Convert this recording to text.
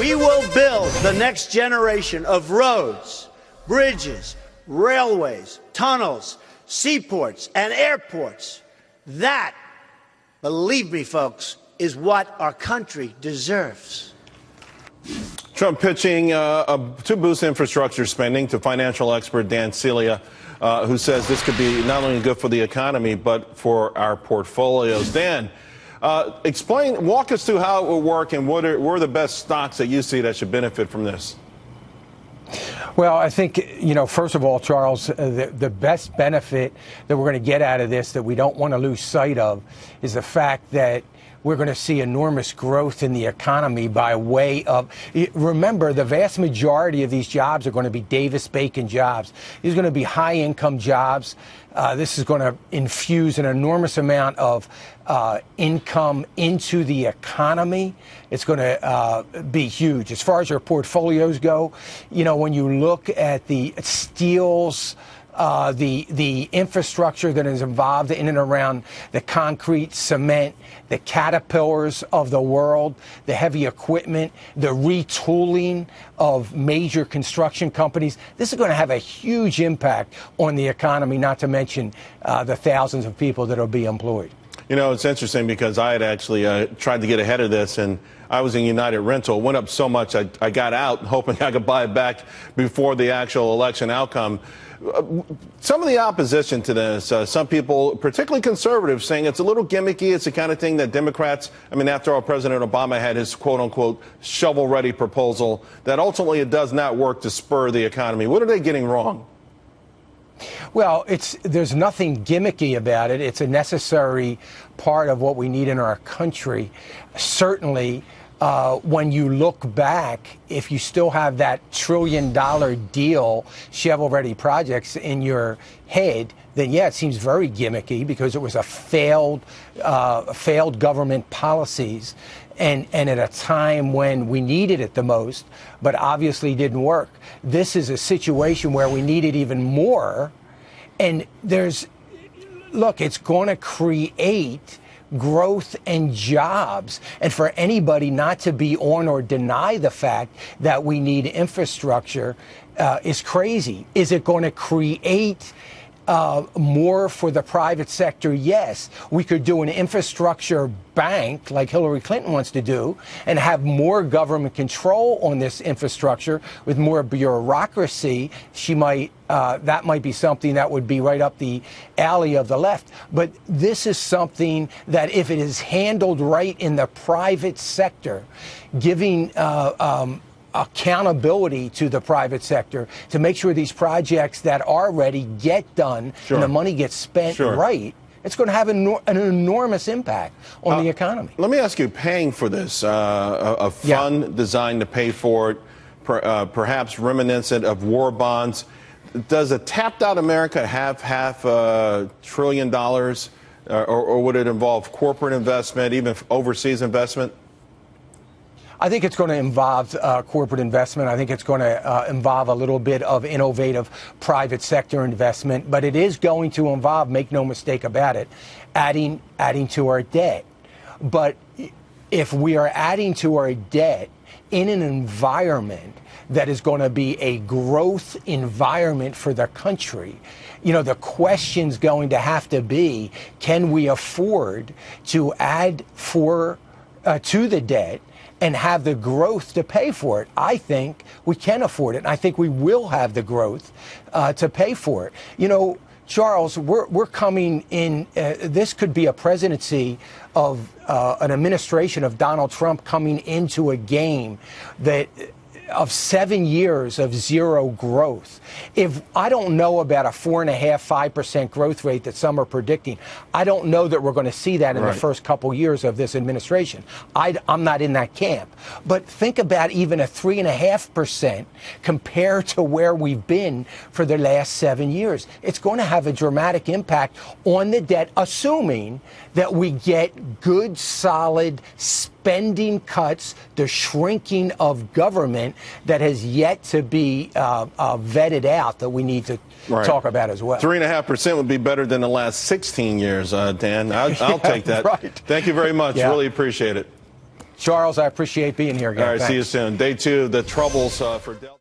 We will build the next generation of roads, bridges, railways, tunnels, seaports, and airports. That, believe me, folks, is what our country deserves. Trump pitching to boost infrastructure spending to financial expert Dan Celia, who says this could be not only good for the economy, but for our portfolios. Dan, walk us through how it will work and what are the best stocks that you see that should benefit from this? Well, I think, first of all, Charles, the best benefit that we're going to get out of this that we don't want to lose sight of is the fact that we're going to see enormous growth in the economy by way of, remember, the vast majority of these jobs are going to be Davis-Bacon jobs. These are going to be high-income jobs. This is going to infuse an enormous amount of income into the economy. It's going to be huge. As far as your portfolios go, when you look at the steels, the infrastructure that is involved in and around the concrete, cement, the Caterpillars of the world, the heavy equipment, the retooling of major construction companies. This is going to have a huge impact on the economy, not to mention the thousands of people that will be employed. It's interesting because I had actually tried to get ahead of this, and I was in United Rental. It went up so much I got out hoping I could buy it back before the actual election outcome. Some of the opposition to this, some people, particularly conservatives, saying it's a little gimmicky. It's the kind of thing that Democrats, after all, President Obama had his quote-unquote shovel-ready proposal, that ultimately it does not work to spur the economy. What are they getting wrong? Well, there's nothing gimmicky about it. It's a necessary part of what we need in our country. Certainly, when you look back, if you still have that $1 trillion deal, shovel-ready projects in your head, then yeah, it seems very gimmicky because it was a failed government policies, and at a time when we needed it the most, but obviously didn't work. This is a situation where we need it even more, and it's going to create growth and jobs. And for anybody not to be on or deny the fact that we need infrastructure is crazy. Is it going to create more for the private sector? Yes. We could do an infrastructure bank like Hillary Clinton wants to do and have more government control on this infrastructure with more bureaucracy. That might be something that would be right up the alley of the left. But this is something that if it is handled right in the private sector, giving accountability to the private sector to make sure these projects that are ready get done and the money gets spent right, it's going to have an enormous impact on the economy. Let me ask you, paying for this, a fund designed to pay for it, perhaps reminiscent of war bonds. Does a tapped-out America have $500 billion, or would it involve corporate investment, even overseas investment? I think it's going to involve corporate investment. I think it's going to involve a little bit of innovative private sector investment. But it is going to involve, make no mistake about it, adding to our debt. But if we are adding to our debt in an environment that is going to be a growth environment for the country, the question's going to have to be, can we afford to add to the debt and have the growth to pay for it? I think we can afford it, and I think we will have the growth to pay for it. Charles, we're coming in, this could be a presidency of an administration of Donald Trump coming into a game of 7 years of zero growth. If I don't know about a 4.5% growth rate that some are predicting, I don't know that we're going to see that in the first couple years of this administration. I'm not in that camp. But think about even a 3.5% compared to where we've been for the last 7 years. It's going to have a dramatic impact on the debt, assuming that we get good, solid spending cuts, the shrinking of government that has yet to be vetted out, that we need to talk about as well. 3.5% would be better than the last 16 years, Dan. I'll take that. Thank you very much. Really appreciate it. Charles, I appreciate being here again. All right, see you Thanks. soon. Day 2, the troubles for Delta.